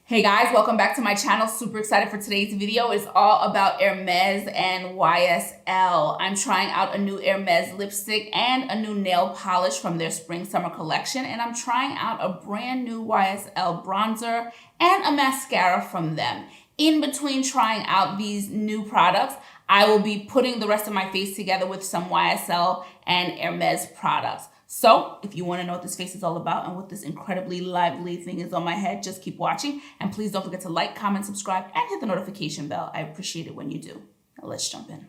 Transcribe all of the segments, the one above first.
Hey guys, welcome back to my channel. Super excited for today's video. It's all about Hermes and YSL. I'm trying out a new Hermes lipstick and a new nail polish from their spring summer collection, and I'm trying out a brand new YSL bronzer and a mascara from them. In between trying out these new products, I will be putting the rest of my face together with some YSL and Hermes products. So if you want to know what this face is all about and what this incredibly lively thing is on my head, just keep watching. And please don't forget to like, comment, subscribe, and hit the notification bell. I appreciate it when you do. Now let's jump in.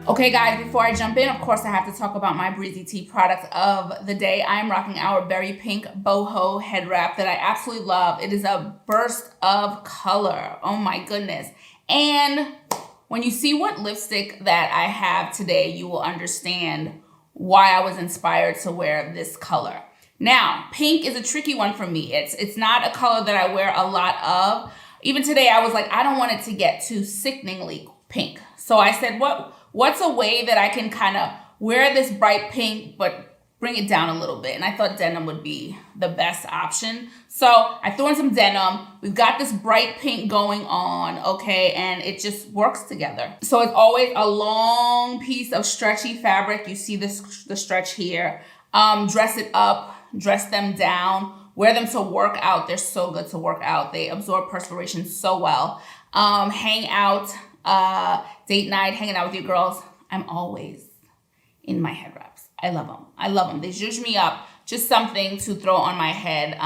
Okay guys, before I jump in, of course I have to talk about my Breezy tea product of the day. I am rocking our berry pink boho head wrap that I absolutely love. It is a burst of color. Oh my goodness. And when you see what lipstick that I have today, you will understand why I was inspired to wear this color. Now, pink is a tricky one for me. It's not a color that I wear a lot of. Even today I was like, I don't want it to get too sickeningly pink. So I said, what's a way that I can kind of wear this bright pink, but bring it down a little bit? And I thought denim would be the best option. So I threw in some denim. We've got this bright pink going on, okay? And it just works together. So it's always a long piece of stretchy fabric. You see this, the stretch here. Dress it up, dress them down, wear them to work out. They're so good to work out. They absorb perspiration so well. Hang out, date night, hanging out with your girls. I'm always in my head wraps. I love them. I love them. They zhuzh me up. Just something to throw on my head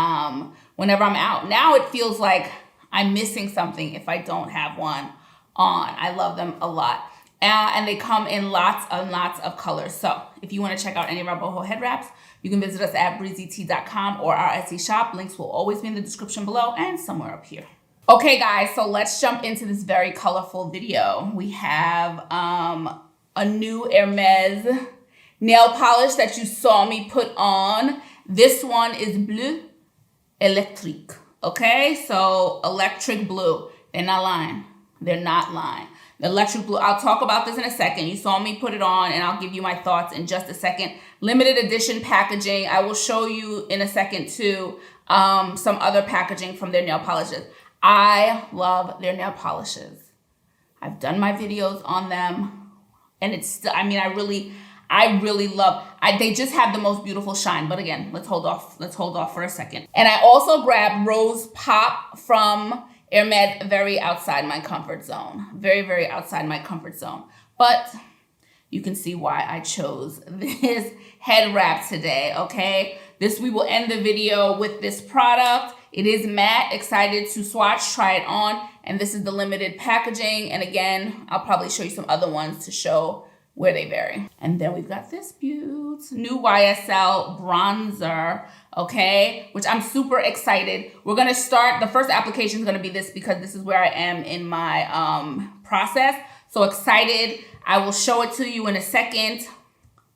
whenever I'm out. Now it feels like I'm missing something if I don't have one on. I love them a lot. And they come in lots and lots of colors. So if you want to check out any of our boho head wraps, you can visit us at breezytea.com or our Etsy shop. Links will always be in the description below and somewhere up here. Okay guys, so let's jump into this very colorful video. We have a new Hermes nail polish that you saw me put on. This one is Bleu Electrique, okay? So electric blue. They're not lying. They're not lying. The electric blue, I'll talk about this in a second. You saw me put it on and I'll give you my thoughts in just a second. Limited edition packaging. I will show you in a second too some other packaging from their nail polishes. I love their nail polishes. I've done my videos on them and it's still, I mean, I really love, they just have the most beautiful shine. But again, let's hold off for a second. And I also grabbed Rose Pop from Hermes, very outside my comfort zone. Very, very outside my comfort zone. But you can see why I chose this head wrap today, okay? We will end the video with this product. It is matte, excited to swatch, try it on, and this is the limited packaging. And again, I'll probably show you some other ones to show where they vary. And then we've got this beaut, new YSL bronzer, okay, which I'm super excited. We're gonna start, the first application is gonna be this because this is where I am in my process. So excited, I will show it to you in a second.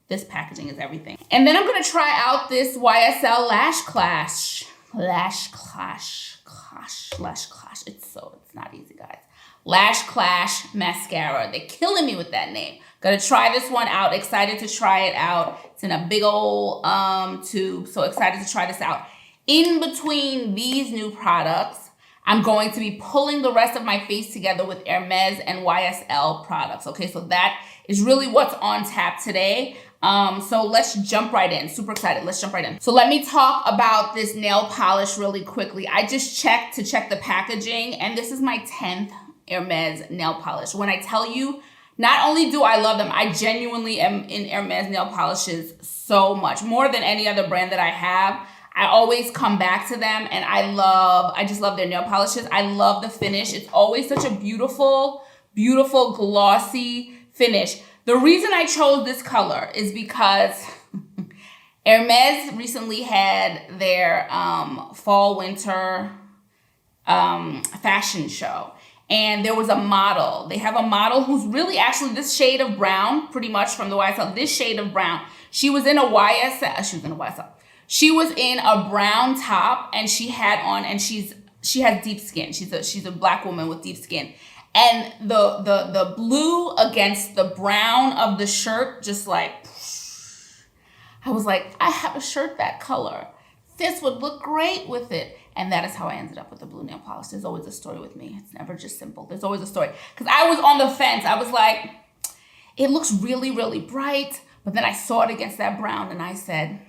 This packaging is everything. And then I'm gonna try out this YSL Lash Clash. It's not easy, guys. Lash Clash mascara. They're killing me with that name. Gonna try this one out. Excited to try it out. It's in a big old tube. So excited to try this out. In between these new products, I'm going to be pulling the rest of my face together with Hermes and YSL products. Okay, so that is really what's on tap today. So let's jump right in. Super excited. Let's jump right in. So let me talk about this nail polish really quickly. I just checked to check the packaging, and this is my 10th Hermes nail polish. When I tell you, not only do I love them, I genuinely am in Hermes nail polishes so much, more than any other brand that I have. I always come back to them, and I just love their nail polishes. I love the finish. It's always such a beautiful, beautiful glossy finish. The reason I chose this color is because Hermes recently had their fall winter fashion show. And there was a model. They have a model who's really actually this shade of brown, pretty much from the YSL, this shade of brown. She was in a YSL. She was in a brown top, and she had on, and she has deep skin. She's a black woman with deep skin. And the blue against the brown of the shirt, just like, I was like, I have a shirt that color. This would look great with it. And that is how I ended up with the blue nail polish. There's always a story with me. It's never just simple. There's always a story. Because I was on the fence. I was like, it looks really, really bright. But then I saw it against that brown, and I said,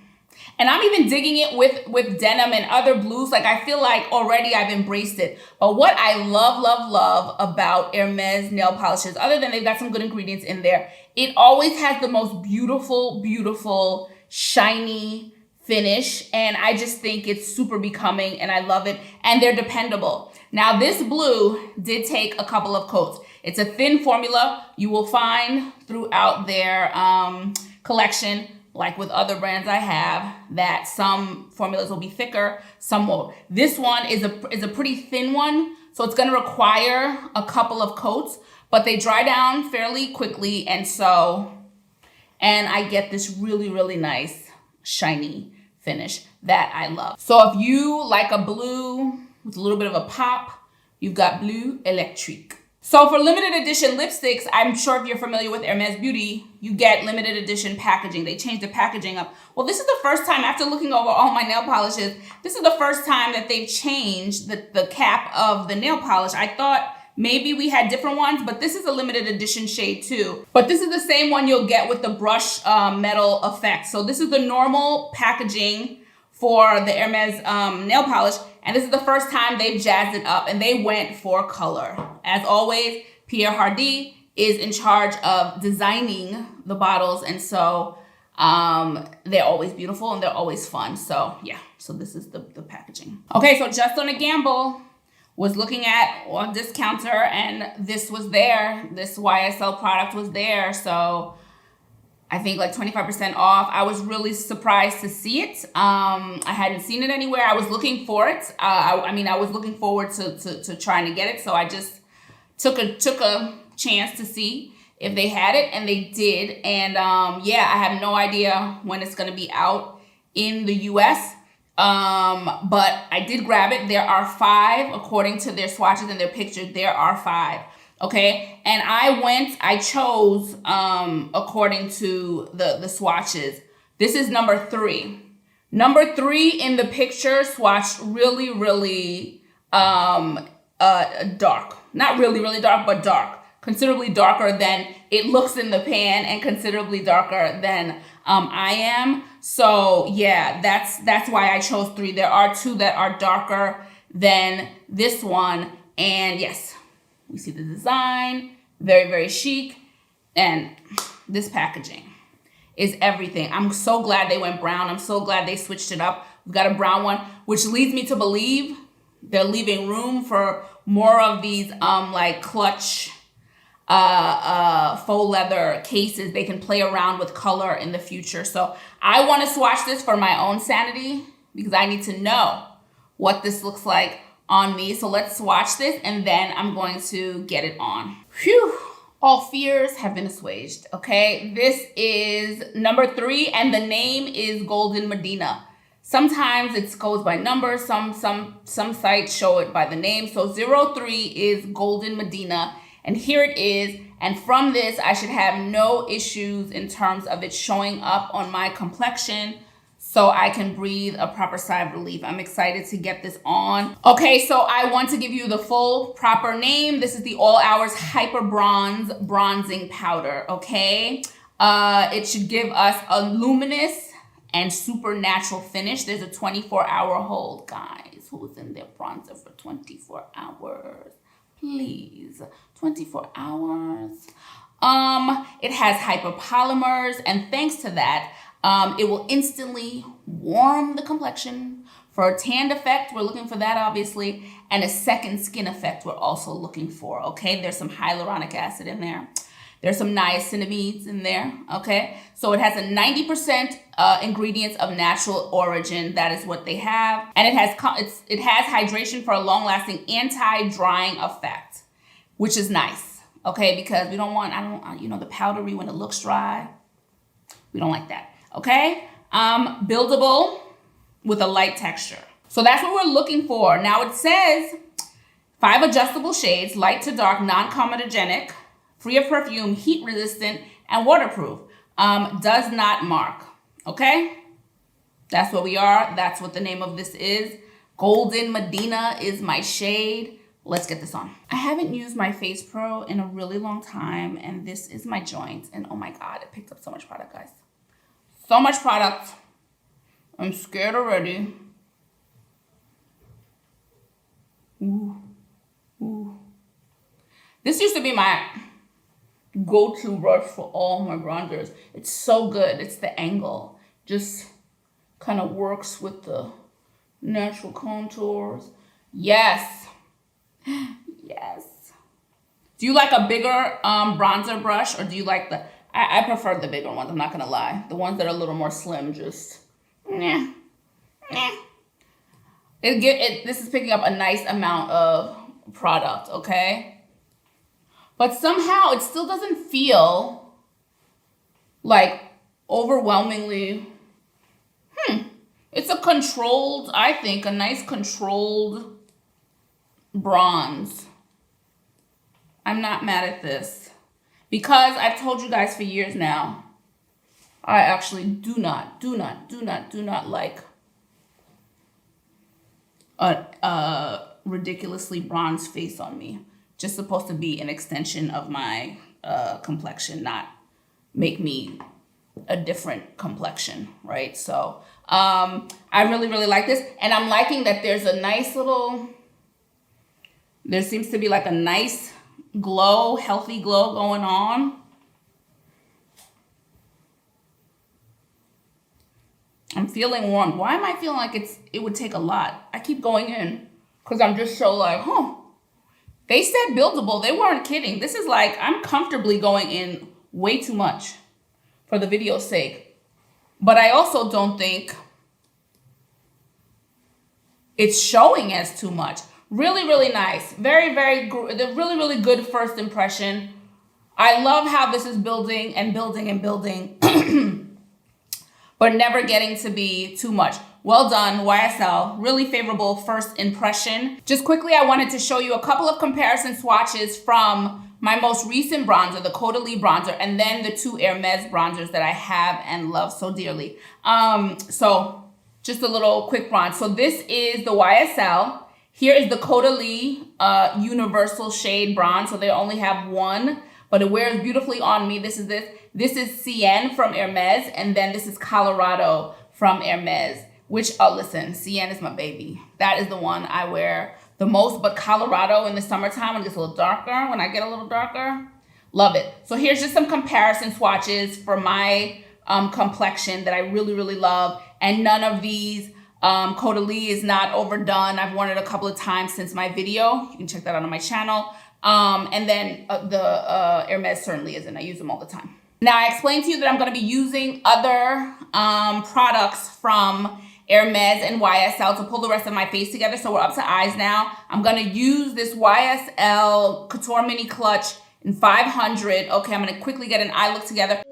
and I'm even digging it with denim and other blues. Like, I feel like already I've embraced it. But what I love, love, love about Hermes nail polishes, other than they've got some good ingredients in there, it always has the most beautiful, beautiful, shiny finish. And I just think it's super becoming, and I love it. And they're dependable. Now, this blue did take a couple of coats. It's a thin formula. You will find throughout their collection, like with other brands I have, that some formulas will be thicker, some won't. This one is a pretty thin one, so it's gonna require a couple of coats, but they dry down fairly quickly, and I get this really, really nice, shiny finish that I love. So if you like a blue with a little bit of a pop, you've got Bleu Electrique. So for limited edition lipsticks, I'm sure if you're familiar with Hermes Beauty, you get limited edition packaging. They changed the packaging up. Well, this is the first time, after looking over all my nail polishes, this is the first time that they've changed the cap of the nail polish. I thought maybe we had different ones, but this is a limited edition shade too. But this is the same one you'll get with the brush metal effect. So this is the normal packaging for the Hermes nail polish. And this is the first time they've jazzed it up, and they went for color. As always, Pierre Hardy is in charge of designing the bottles, and so they're always beautiful and they're always fun. So yeah, so this is the packaging. Okay, so just on a gamble, was looking at a discounter, and this was there. This YSL product was there, so I think like 25% off. I was really surprised to see it. I hadn't seen it anywhere. I was looking for it. I was looking forward to trying to get it. So I just took a chance to see if they had it, and they did. And yeah, I have no idea when it's going to be out in the US. But I did grab it. There are 5, according to their swatches and their pictures. There are 5. Okay, and I chose, according to the swatches. This is number 3. Number 3 in the picture swatched really, really dark. Not really, really dark, but dark. Considerably darker than it looks in the pan, and considerably darker than I am. So yeah, that's why I chose 3. There are 2 that are darker than this one, and yes, we see the design, very, very chic, and this packaging is everything. I'm so glad they went brown. I'm so glad they switched it up. We've got a brown one, which leads me to believe they're leaving room for more of these like clutch faux leather cases. They can play around with color in the future. So I want to swatch this for my own sanity, because I need to know what this looks like on me. So let's swatch this, and then I'm going to get it on. Phew, all fears have been assuaged. Okay, this is number 3, and the name is Golden Medina. Sometimes it goes by numbers, some sites show it by the name. So 03 is Golden Medina, and here it is. And from this, I should have no issues in terms of it showing up on my complexion, so I can breathe a proper sigh of relief. I'm excited to get this on. Okay, so I want to give you the full proper name. This is the All Hours Hyper Bronze Bronzing Powder, okay? It should give us a luminous and supernatural finish. There's a 24-hour hold, guys. Who's in their bronzer for 24 hours? Please, 24 hours. It has hyperpolymers, and thanks to that, it will instantly warm the complexion. For a tanned effect, we're looking for that, obviously, and a second skin effect we're also looking for, okay? There's some hyaluronic acid in there. There's some niacinamides in there, okay? So it has a 90% ingredients of natural origin. That is what they have. And it has hydration for a long-lasting anti-drying effect, which is nice, okay? Because we don't want, the powdery when it looks dry. We don't like that, okay? Buildable with a light texture. So that's what we're looking for. Now it says 5 adjustable shades, light to dark, non-comedogenic, free of perfume, heat resistant, and waterproof. Does not mark, okay? That's what we are. That's what the name of this is. Golden Medina is my shade. Let's get this on. I haven't used my Face Pro in a really long time, and this is my joint. And oh my God, it picked up so much product, guys. So much product. I'm scared already. Ooh. Ooh. This used to be my go-to brush for all my bronzers. It's so good. It's the angle. Just kind of works with the natural contours. Yes. Yes. Do you like a bigger bronzer brush, or do you like the... I prefer the bigger ones, I'm not going to lie. The ones that are a little more slim, just... Nah. This is picking up a nice amount of product, okay? But somehow it still doesn't feel like overwhelmingly, it's a controlled, I think, a nice controlled bronze. I'm not mad at this. Because I've told you guys for years now, I actually do not like a ridiculously bronzed face on me. Just supposed to be an extension of my complexion, not make me a different complexion, right? So I really like this. And I'm liking that there's a nice little, there seems to be like a nice glow, healthy glow going on. I'm feeling warm. Why am I feeling like it would take a lot? I keep going in because I'm just so like, They said buildable. They weren't kidding. This is like, I'm comfortably going in way too much for the video's sake. But I also don't think it's showing as too much. Really nice. Very really good first impression. I love how this is building and building. But never getting to be too much. Well done, YSL. Really favorable first impression. Just quickly, I wanted to show you a couple of comparison swatches from my most recent bronzer, the Caudalie bronzer, and then the 2 Hermes bronzers that I have and love so dearly. So just a little quick bronze. So this is the YSL. Here is the Caudalie Universal Shade Bronze. So they only have one, but it wears beautifully on me. This is Cien from Hermes, and then this is Colorado from Hermes, which, listen, Cien is my baby. That is the one I wear the most, but Colorado in the summertime when it gets a little darker, when I get a little darker, love it. So here's just some comparison swatches for my complexion that I really love, and none of these, Caudalie is not overdone. I've worn it a couple of times since my video. You can check that out on my channel. And then the Hermes certainly isn't. I use them all the time. Now, I explained to you that I'm going to be using other products from Hermes and YSL to pull the rest of my face together. So we're up to eyes now. I'm going to use this YSL Couture Mini Clutch in 500. Okay, I'm going to quickly get an eye look together.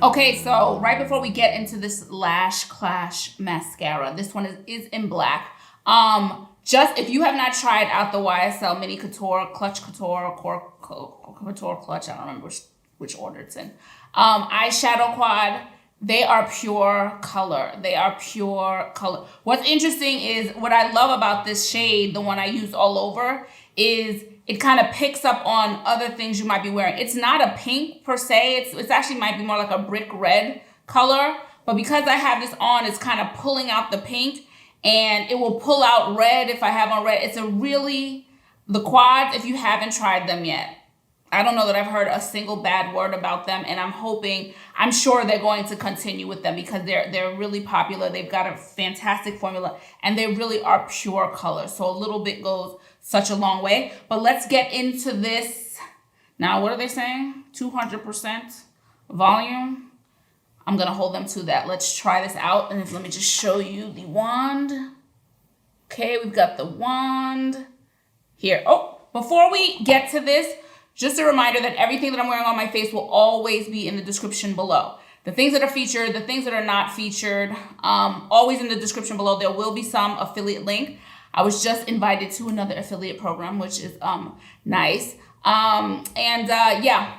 Okay, so right before we get into this Lash Clash mascara, this one is in black. Just if you have not tried out the YSL Mini Couture, Clutch Couture, Couture Clutch, I don't remember which order it's in. Eyeshadow quad, they are pure color. They are pure color. What's interesting is what I love about this shade, the one I use all over, is it kind of picks up on other things you might be wearing. It's not a pink per se. It's actually might be more like a brick red color. But because I have this on, it's kind of pulling out the pink, and it will pull out red if I have on red. It's a really, the quads, if you haven't tried them yet, I don't know that I've heard a single bad word about them, and I'm sure they're going to continue with them because they're really popular. They've got a fantastic formula, and they really are pure color. So a little bit goes such a long way. But let's get into this. Now, what are they saying? 200% volume. I'm going to hold them to that. Let's try this out, and let me just show you the wand. Okay, we've got the wand here. Oh, before we get to this, just a reminder that everything that I'm wearing on my face will always be in the description below. The things that are featured, the things that are not featured, always in the description below. There will be some affiliate link. I was just invited to another affiliate program, which is nice. Yeah.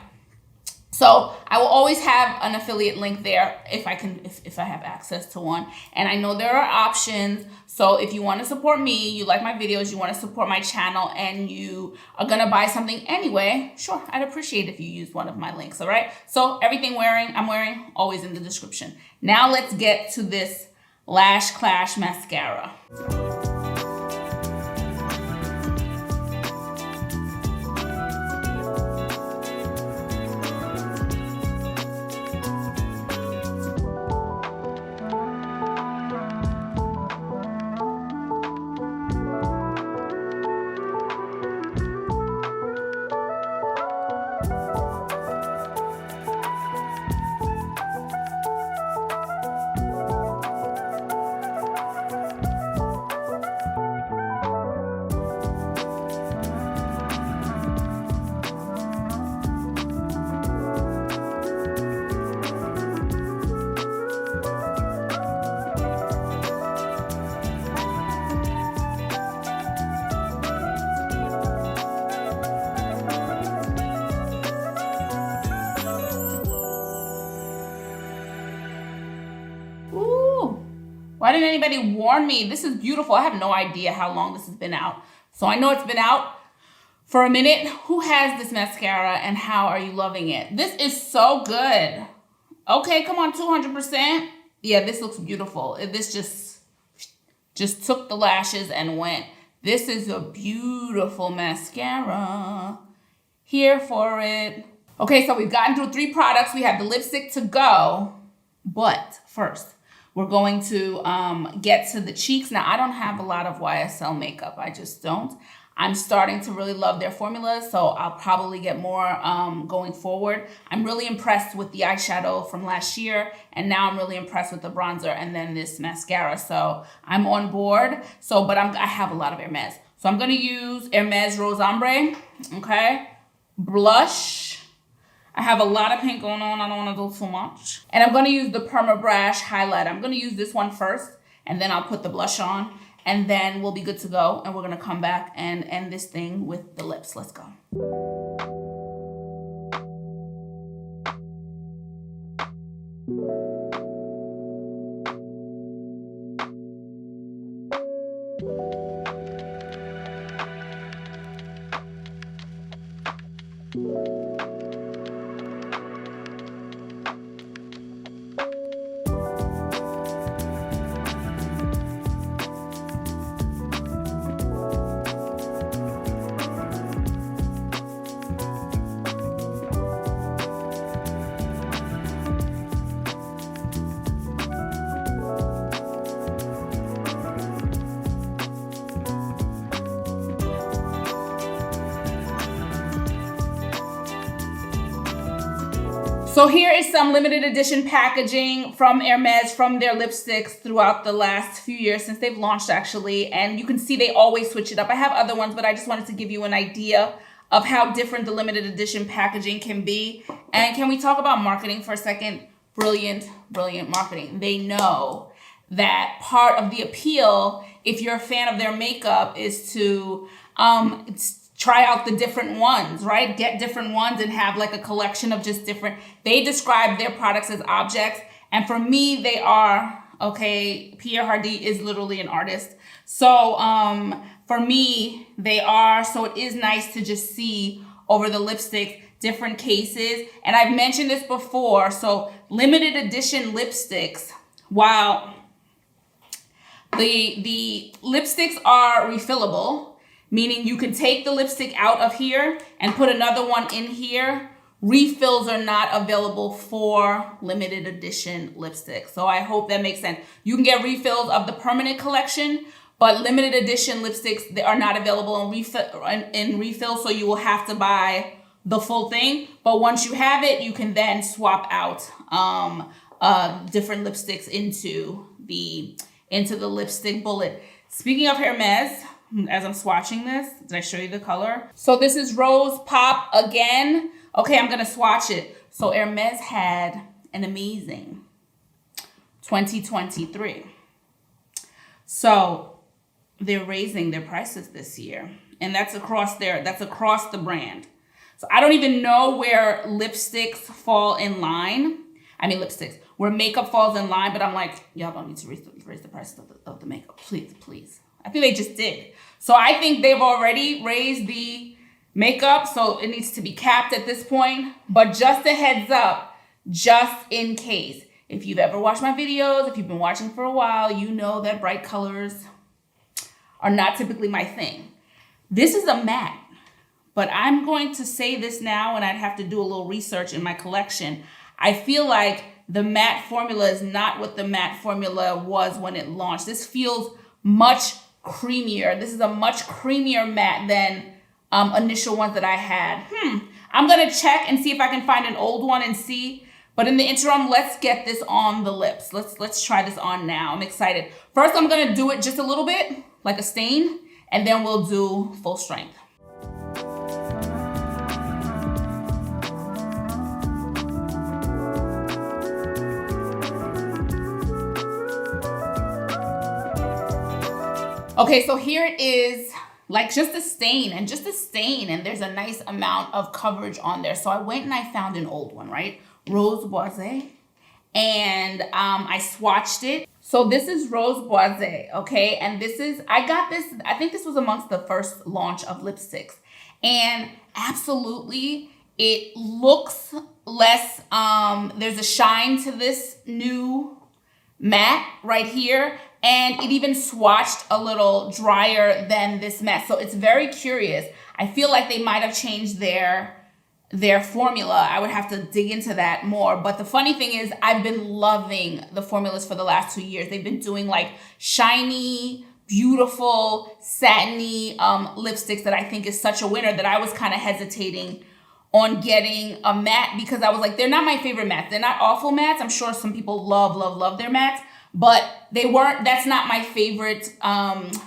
So I will always have an affiliate link there if I have access to one. And I know there are options. So if you want to support me, you like my videos, you want to support my channel, and you are going to buy something anyway, sure, I'd appreciate if you use one of my links, all right? So everything I'm wearing, always in the description. Now let's get to this Lash Clash mascara. Why didn't anybody warn me? This is beautiful. I have no idea how long this has been out. So I know it's been out for a minute. Who has this mascara and how are you loving it? This is so good. Okay, come on, 200%. Yeah, this looks beautiful. This just took the lashes and went. This is a beautiful mascara. Here for it. Okay, so we've gotten through 3 products. We have the lipstick to go. But first, we're going to get to the cheeks. Now, I don't have a lot of YSL makeup. I just don't. I'm starting to really love their formulas, so I'll probably get more going forward. I'm really impressed with the eyeshadow from last year, and now I'm really impressed with the bronzer and then this mascara. So I'm on board. But I have a lot of Hermes. So I'm going to use Hermes Rose Ombre, okay? Blush. I have a lot of pink going on. I don't want to do too much. And I'm going to use the Permabrass highlight. I'm going to use this one first, and then I'll put the blush on, and then we'll be good to go. And we're going to come back and end this thing with the lips. Let's go. So here is some limited edition packaging from Hermes, from their lipsticks throughout the last few years since they've launched, actually. And you can see they always switch it up. I have other ones, but I just wanted to give you an idea of how different the limited edition packaging can be. And can we talk about marketing for a second? brilliant, brilliant marketing. They know that part of the appeal, if you're a fan of their makeup, is to try out the different ones, right? Get different ones and have like a collection of just different. They describe their products as objects. And for me, they are, okay, Pierre Hardy is literally an artist. So for me, they are. So it is nice to just see over the lipsticks different cases. And I've mentioned this before. So limited edition lipsticks, while the lipsticks are refillable, meaning you can take the lipstick out of here and put another one in here. Refills are not available for limited edition lipsticks. So I hope that makes sense. You can get refills of the permanent collection, but limited edition lipsticks, they are not available in refill, so you will have to buy the full thing. But once you have it, you can then swap out different lipsticks into the lipstick bullet. Speaking of Hermes, as I'm swatching this, did I show you the color? So this is Rose Pop again. Okay, I'm gonna swatch it. So Hermes had an amazing 2023. So they're raising their prices this year, and that's across the brand. So I don't even know where lipsticks fall in line. I mean lipsticks, where makeup falls in line, but I'm like, y'all don't need to raise the price of the makeup, please, please. I think they just did. So I think they've already raised the makeup, so it needs to be capped at this point. But just a heads up, just in case. If you've ever watched my videos, if you've been watching for a while, you know that bright colors are not typically my thing. This is a matte, but I'm going to say this now, and I'd have to do a little research in my collection. I feel like the matte formula is not what the matte formula was when it launched. This feels much creamier. This is a much creamier matte than initial ones that I had. I'm gonna check and see if I can find an old one and see. But in the interim, let's get this on the lips. Let's try this on now. I'm excited. First, I'm gonna do it just a little bit, like a stain, and then we'll do full strength. Okay, so here it is, like just a stain, and there's a nice amount of coverage on there. So I went and I found an old one, right? Rose Boise, and I swatched it. So this is Rose Boise, okay? And I got this, I think this was amongst the first launch of lipsticks. And absolutely, it looks less, there's a shine to this new matte right here. And it even swatched a little drier than this matte. So it's very curious. I feel like they might have changed their formula. I would have to dig into that more. But the funny thing is, I've been loving the formulas for the last 2 years. They've been doing like shiny, beautiful, satiny lipsticks that I think is such a winner that I was kind of hesitating on getting a matte, because I was like, they're not my favorite mattes. They're not awful mattes. I'm sure some people love their mattes, but that's not my favorite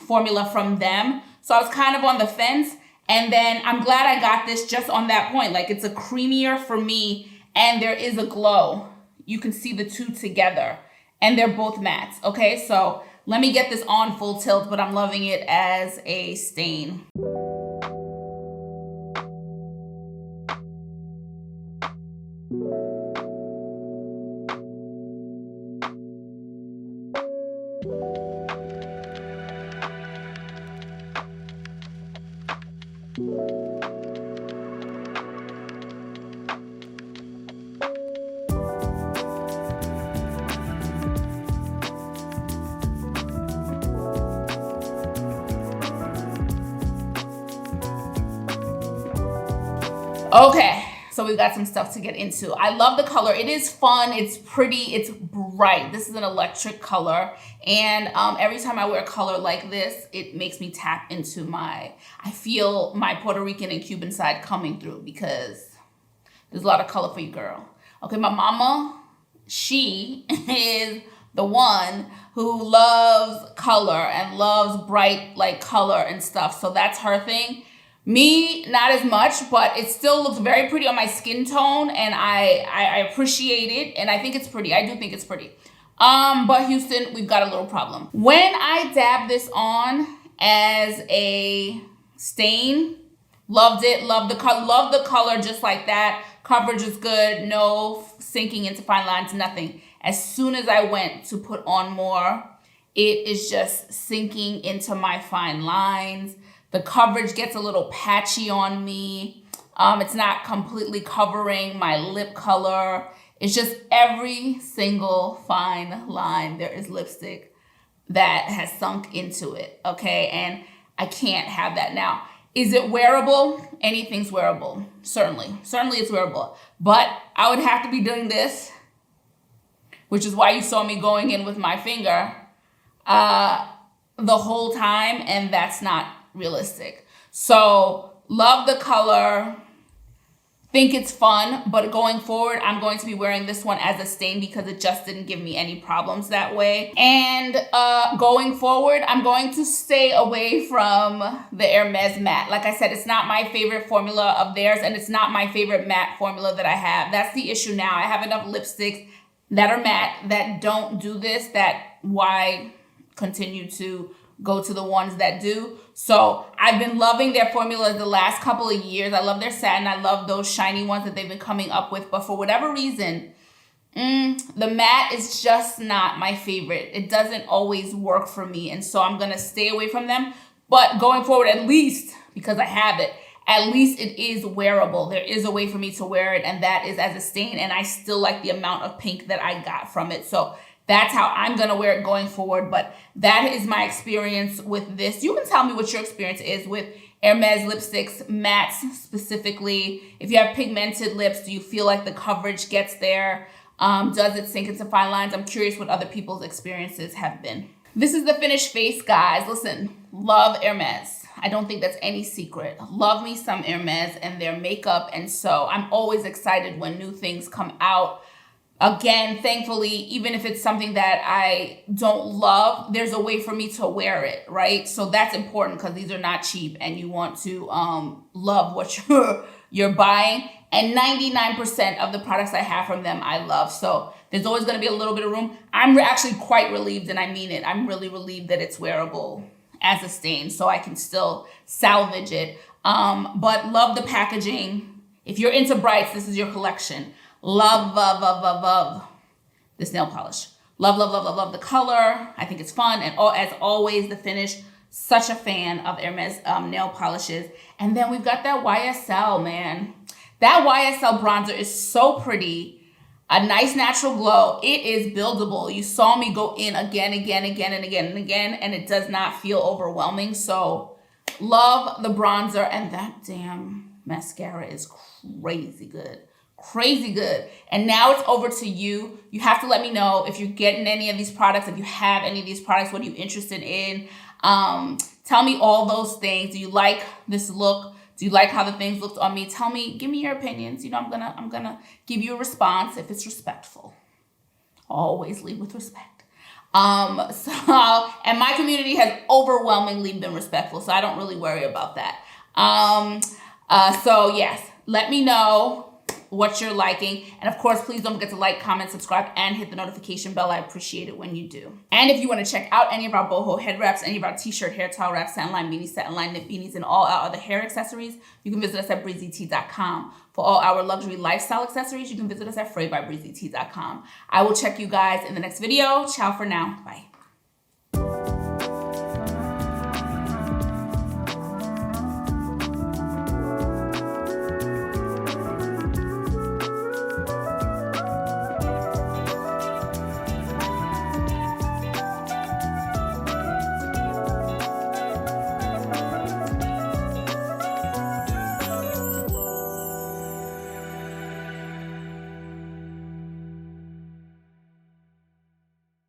formula from them. So I was kind of on the fence. And then I'm glad I got this just on that point. Like, it's a creamier for me, and there is a glow. You can see the two together, and they're both mattes. Okay, so let me get this on full tilt, but I'm loving it as a stain. Okay, so we've got some stuff to get into. I love the color. It is fun. It's pretty. It's bright. This is an electric color. And every time I wear a color like this, it makes me tap into I feel my Puerto Rican and Cuban side coming through, because there's a lot of color for you, girl. Okay, my mama, she is the one who loves color and loves bright like color and stuff. So that's her thing. Me, not as much, but it still looks very pretty on my skin tone, and I appreciate it, and I think it's pretty. I do think it's pretty. But Houston, we've got a little problem. When I dab this on as a stain, loved it, loved the color just like that. Coverage is good, no sinking into fine lines, nothing. As soon as I went to put on more, it is just sinking into my fine lines. The coverage gets a little patchy on me. It's not completely covering my lip color. It's just every single fine line. There is lipstick that has sunk into it, okay? And I can't have that. Now, is it wearable? Anything's wearable, certainly. Certainly it's wearable. But I would have to be doing this, which is why you saw me going in with my finger the whole time, and that's not realistic. So, love the color. Think it's fun, but going forward, I'm going to be wearing this one as a stain because it just didn't give me any problems that way. And going forward, I'm going to stay away from the Hermes matte. Like I said, it's not my favorite formula of theirs, and it's not my favorite matte formula that I have. That's the issue now. I have enough lipsticks that are matte that don't do this, that why continue to go to the ones that do. So I've been loving their formulas the last couple of years. I love their satin. I love those shiny ones that they've been coming up with. But for whatever reason, the matte is just not my favorite. It doesn't always work for me. And so I'm going to stay away from them. But going forward, at least, because I have it, at least it is wearable. There is a way for me to wear it, and that is as a stain. And I still like the amount of pink that I got from it. So that's how I'm going to wear it going forward. But that is my experience with this. You can tell me what your experience is with Hermes lipsticks, mattes specifically. If you have pigmented lips, do you feel like the coverage gets there? Does it sink into fine lines? I'm curious what other people's experiences have been. This is the finished face, guys. Listen, love Hermes. I don't think that's any secret. Love me some Hermes and their makeup. And so I'm always excited when new things come out. Again, thankfully, even if it's something that I don't love, there's a way for me to wear it, right? So that's important because these are not cheap and you want to love what you're buying. And 99% of the products I have from them, I love. So there's always going to be a little bit of room. I'm actually quite relieved, and I mean it. I'm really relieved that it's wearable as a stain so I can still salvage it. But love the packaging. If you're into brights, this is your collection. Love this nail polish. Love the color. I think it's fun. And as always, the finish. Such a fan of Hermes nail polishes. And then we've got that YSL, man. That YSL bronzer is so pretty. A nice natural glow. It is buildable. You saw me go in again, and it does not feel overwhelming. So love the bronzer, and that damn mascara is crazy good. Crazy good. And now it's over to you. You have to let me know if you're getting any of these products, if you have any of these products, what are you interested in? Tell me all those things. Do you like this look? Do you like how the things looked on me? Tell me, give me your opinions. You know, I'm gonna give you a response if it's respectful. Always lead with respect. And my community has overwhelmingly been respectful, so I don't really worry about that. So yes, let me know what you're liking. And of course, please don't forget to like, comment, subscribe, and hit the notification bell. I appreciate it when you do. And if you want to check out any of our boho head wraps, any of our t-shirt, hair towel wraps, satin line beanies, satin line knit beanies, and all our other hair accessories, you can visit us at breezytea.com. For all our luxury lifestyle accessories, you can visit us at fraybybreezytea.com. I will check you guys in the next video. Ciao for now. Bye.